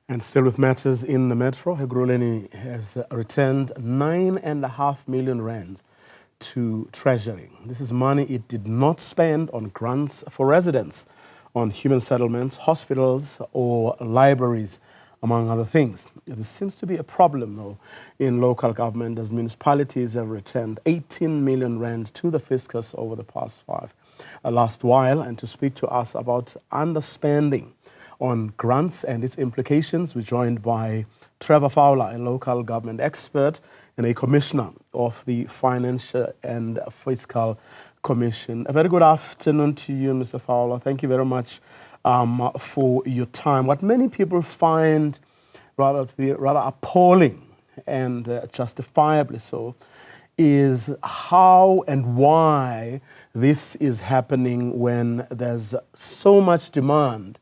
And still with matters in the metro, Ekurhuleni has returned 9.5 million rands to Treasury. This is money it did not spend on grants for residents, on human settlements, hospitals, or libraries, among other things. This seems to be a problem, though, in local government, as municipalities have returned 18 million rand to the fiscus over the past last while. And to speak to us about underspending on grants and its implications, we're joined by Trevor Fowler, a local government expert and a commissioner of the Financial and Fiscal Commission. A very good afternoon to you, Mr. Fowler. Thank you very much for your time. What many people find rather appalling, and justifiably so, is how and why this is happening when there's so much demand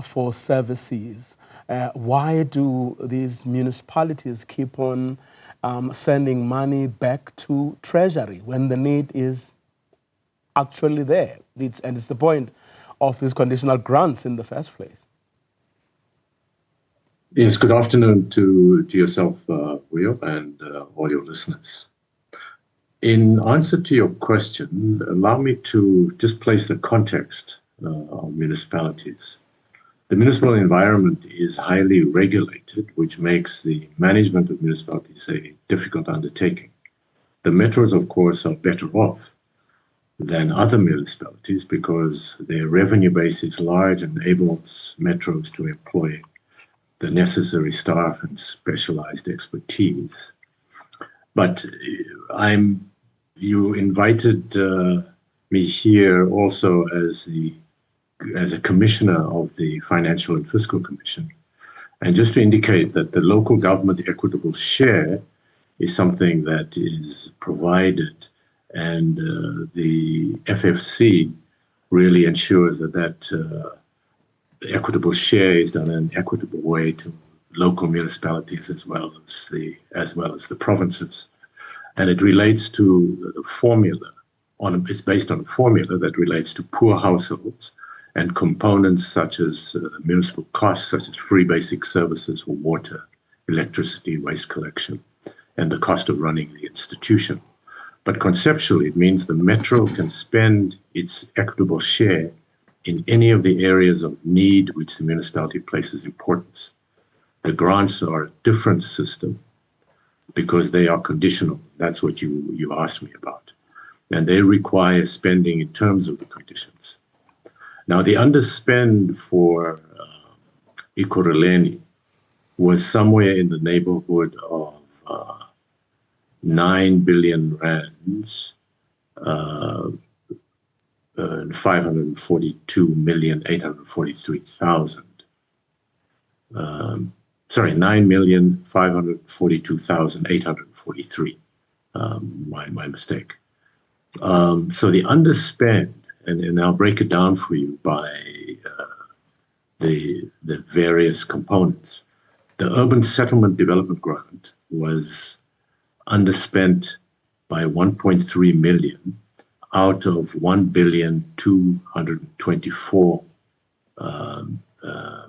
for services. Why do these municipalities keep on sending money back to Treasury when the need is actually there? And it's the point of these conditional grants in the first place. Yes, good afternoon to yourself, Will, and all your listeners. In answer to your question, allow me to just place the context of municipalities. The municipal environment is highly regulated, which makes the management of municipalities a difficult undertaking. The metros, of course, are better off than other municipalities because their revenue base is large and enables metros to employ the necessary staff and specialized expertise. But you invited me here also as a commissioner of the Financial and Fiscal Commission. And just to indicate that the local government equitable share is something that is provided, and the FFC really ensures that equitable share is done in an equitable way to local municipalities as well as the provinces. And it relates to the formula. It's based on a formula that relates to poor households and components such as municipal costs, such as free basic services for water, electricity, waste collection, and the cost of running the institution. But conceptually, it means the metro can spend its equitable share in any of the areas of need which the municipality places importance. The grants are a different system because they are conditional. That's what you asked me about. And they require spending in terms of the conditions. Now, the underspend for Ekurhuleni was somewhere in the neighborhood of 9 billion rands, 542,843,000. Sorry, 9,542,843. My mistake. So the underspend, and I'll break it down for you by the various components. The Urban Settlement Development Grant was underspent by 1.3 million out of 1,224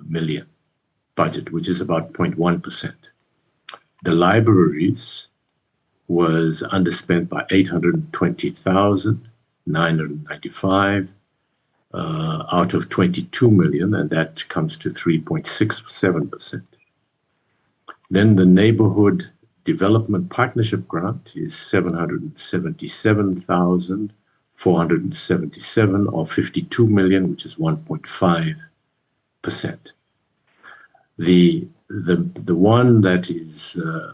million budget, which is about 0.1%. The libraries was underspent by 820,995 out of 22 million, and that comes to 3.67%. Then the Neighborhood Development Partnership Grant is 777,477 or 52 million, which is 1.5%. The one that is a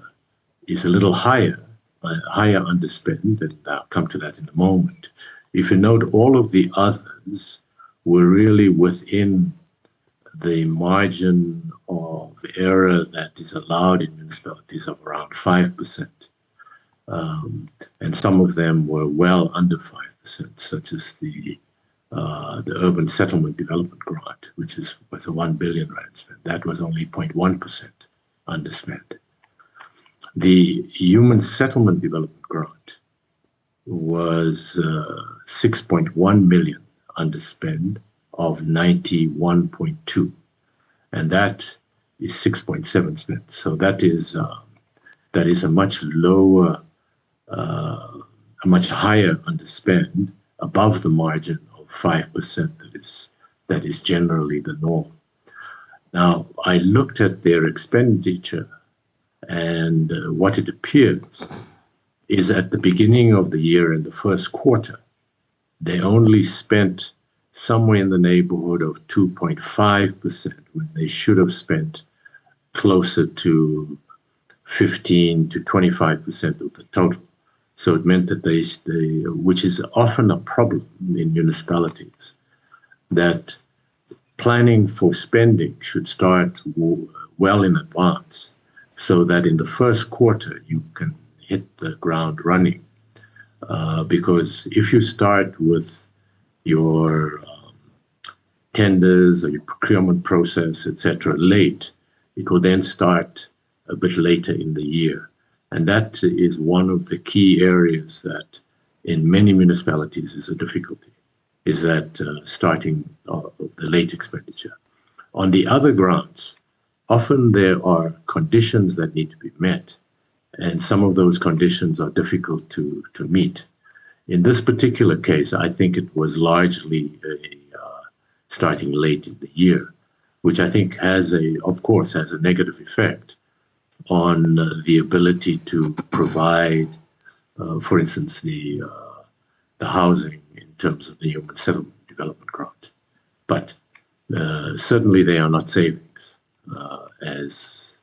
little higher underspend, and I'll come to that in a moment. If you note, all of the others were really within the margin of error that is allowed in municipalities of around 5%. And some of them were well under 5%, such as the Urban Settlement Development Grant, which was a 1 billion rand spend. That was only 0.1% underspent. The Human Settlement Development Grant was 6.1 million underspend of 91.2, and that is 6.7 spent. So that is a much lower, a much higher underspend above the margin of 5% that is generally the norm. Now, I looked at their expenditure, and what it appears is at the beginning of the year, in the first quarter, they only spent somewhere in the neighborhood of 2.5% when they should have spent closer to 15 to 25% of the total. So it meant that they, which is often a problem in municipalities, that planning for spending should start well in advance so that in the first quarter you can hit the ground running. Because if you start with your tenders or your procurement process, etc., late, it will then start a bit later in the year. And that is one of the key areas that in many municipalities is a difficulty, is that starting the late expenditure. On the other grants, often there are conditions that need to be met, and some of those conditions are difficult to meet. In this particular case, I think it was largely starting late in the year, which I think of course, has a negative effect on the ability to provide, for instance, the housing in terms of the human settlement development grant. But certainly they are not savings, as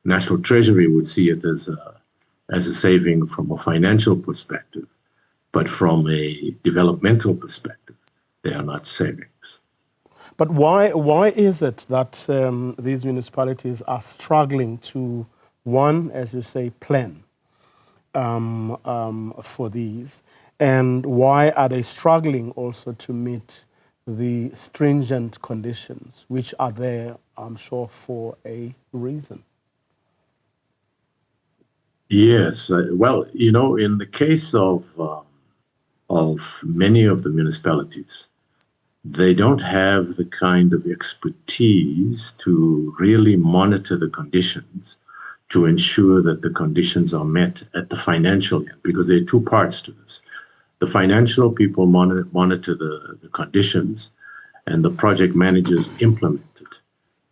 National Treasury would see it as a saving from a financial perspective, but from a developmental perspective, they are not savings. But why is it that these municipalities are struggling to, one, as you say, plan for these? And why are they struggling also to meet the stringent conditions, which are there, I'm sure, for a reason? Yes. Well, in the case of many of the municipalities, they don't have the kind of expertise to really monitor the conditions to ensure that the conditions are met at the financial end, because there are two parts to this. The financial people monitor the conditions, and the project managers implement it.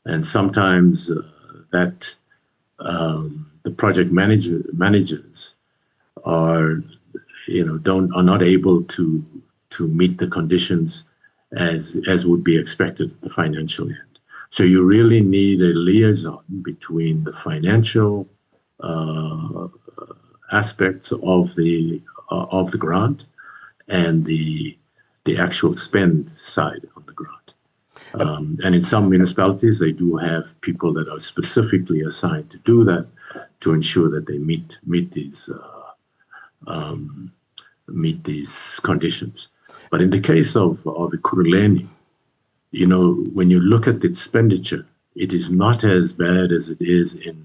And sometimes the project managers are not able to meet the conditions as would be expected at the financial end. So you really need a liaison between the financial aspects of the grant and the actual spend side of the grant. And in some municipalities, they do have people that are specifically assigned to do that, to ensure that they meet these conditions. But in the case of Ekurhuleni, when you look at the expenditure, it is not as bad as it is in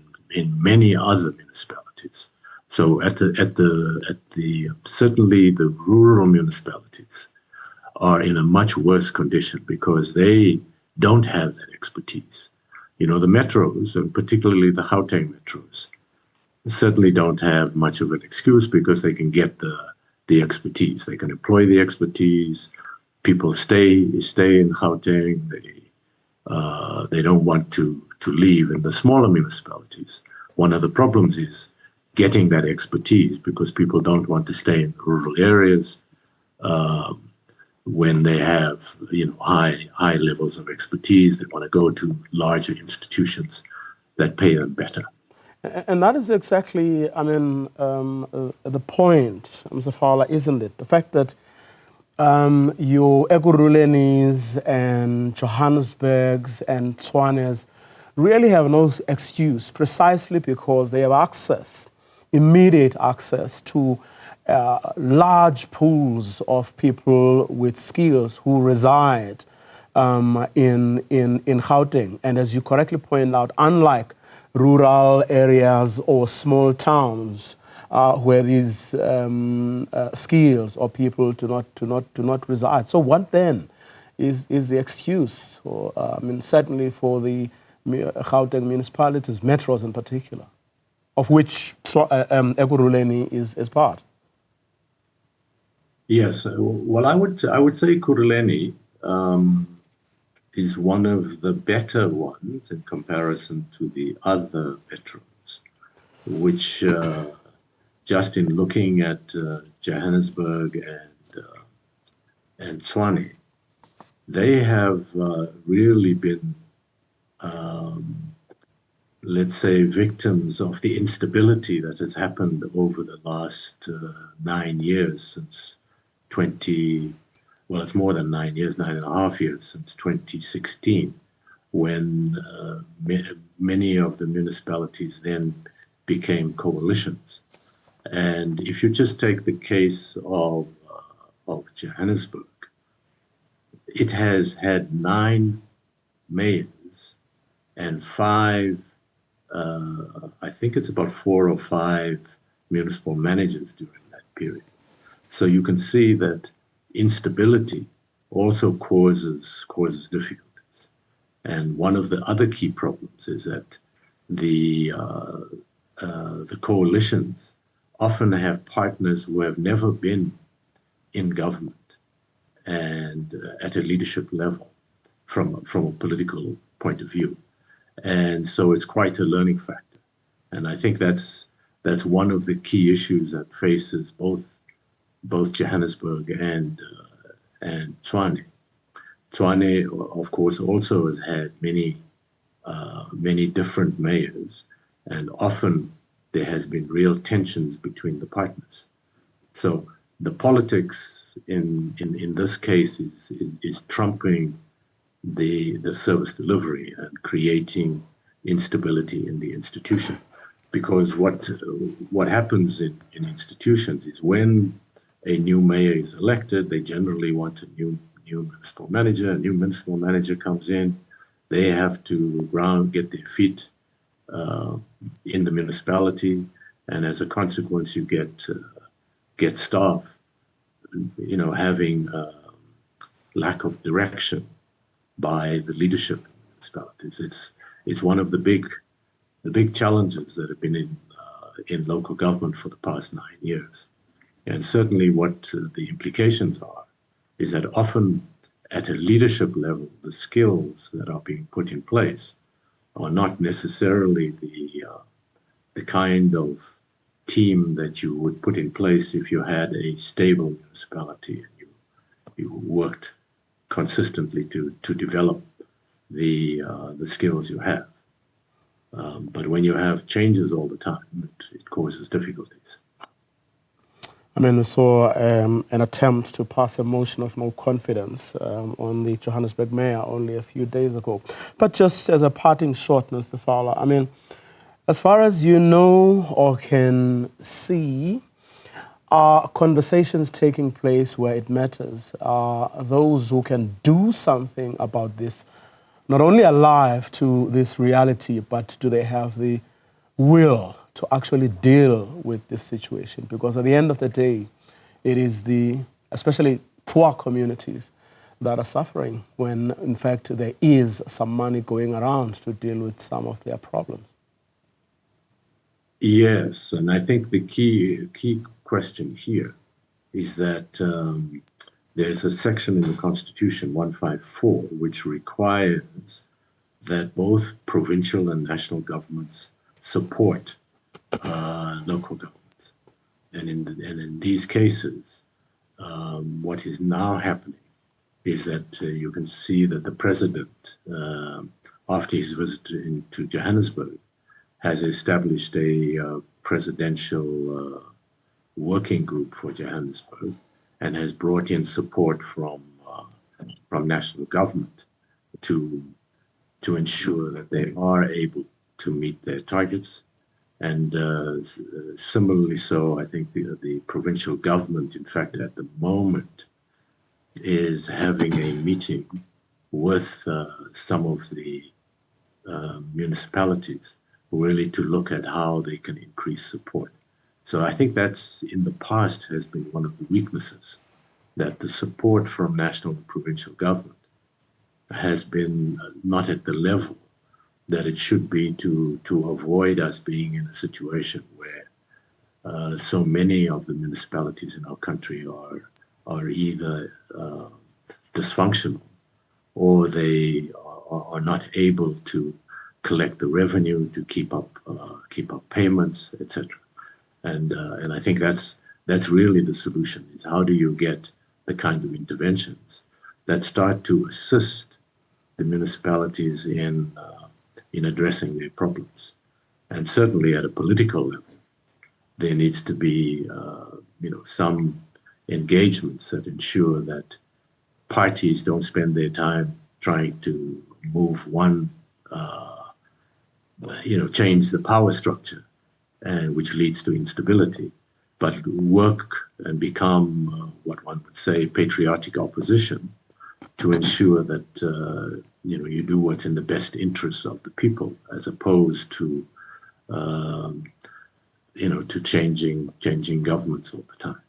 many other municipalities. So certainly the rural municipalities are in a much worse condition because they don't have that expertise. The metros, and particularly the Gauteng metros, certainly don't have much of an excuse because they can get the expertise. They can employ the expertise. People stay in Gauteng. They don't want to leave. In the smaller municipalities, one of the problems is getting that expertise because people don't want to stay in rural areas when they have high levels of expertise. They want to go to larger institutions that pay them better. And that is exactly, the point, Mr. Fowler, isn't it? The fact that your Ekurhulenis and Johannesburgs and Tswanes really have no excuse, precisely because they have immediate access to large pools of people with skills who reside in Gauteng. And as you correctly point out, unlike rural areas or small towns where these skills or people do not reside. So what then is the excuse for, certainly for the Gauteng municipalities, metros in particular, of which Ekurhuleni is part. Yes, well, I would say Ekurhuleni is one of the better ones in comparison to the other metros, which just in looking at Johannesburg and Tshwane, they have really been, let's say, victims of the instability that has happened over the last 9 years since well, it's more than 9 years, 9.5 years since 2016, when many of the municipalities then became coalitions. And if you just take the case of Johannesburg, it has had 9 mayors and 5, I think it's about 4 or 5 municipal managers during that period. So you can see that instability also causes difficulties. And one of the other key problems is that the coalitions often have partners who have never been in government and at a leadership level from a political point of view. And so it's quite a learning factor. And I think that's one of the key issues that faces both Johannesburg and Tshwane. Tshwane, of course, also has had many different mayors, and often there has been real tensions between the partners. So the politics in this case is trumping the service delivery and creating instability in the institution. Because what happens in institutions is when a new mayor is elected, they generally want a new municipal manager. A new municipal manager comes in, they have to get their feet in the municipality, and as a consequence, you get staff, having lack of direction by the leadership in municipalities. It's one of the big challenges that have been in local government for the past 9 years. And certainly what the implications are is that often at a leadership level, the skills that are being put in place are not necessarily the kind of team that you would put in place if you had a stable municipality and you worked consistently to develop the skills you have. But when you have changes all the time, it causes difficulties. I mean, we saw an attempt to pass a motion of no confidence on the Johannesburg mayor only a few days ago. But just as a parting shot, Mr. Fowler, I mean, as far as you know or can see, are conversations taking place where it matters? Are those who can do something about this not only alive to this reality, but do they have the will to actually deal with this situation? Because at the end of the day, it is especially poor communities that are suffering when, in fact, there is some money going around to deal with some of their problems. Yes, and I think the key question here is that there's a section in the Constitution, 154, which requires that both provincial and national governments support local governments. And in these cases, what is now happening is that you can see that the president, after his visit to Johannesburg, has established a presidential working group for Johannesburg and has brought in support from national government to ensure that they are able to meet their targets. And similarly so, I think the provincial government, in fact, at the moment, is having a meeting with some of the municipalities really to look at how they can increase support. So I think that's, in the past, has been one of the weaknesses, that the support from national and provincial government has been not at the level that it should be to avoid us being in a situation where so many of the municipalities in our country are either dysfunctional or they are not able to collect the revenue to keep up payments, etc. And I think that's really the solution. Is how do you get the kind of interventions that start to assist the municipalities in addressing their problems. And certainly at a political level, there needs to be some engagements that ensure that parties don't spend their time trying to move one, change the power structure, and which leads to instability, but work and become what one would say patriotic opposition to ensure that you do what's in the best interests of the people, as opposed to to changing governments all the time.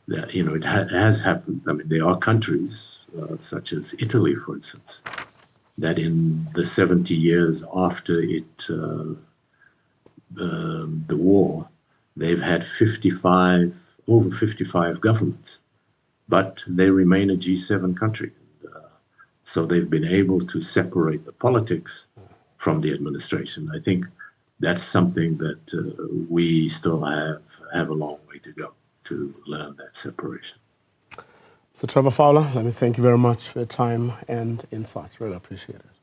It has happened. I mean, there are countries such as Italy, for instance, that in the 70 years after the war, they've had over 55 governments, but they remain a G7 country. So they've been able to separate the politics from the administration. I think that's something that we still have a long way to go to learn that separation. So Trevor Fowler, let me thank you very much for your time and insights. Really appreciate it.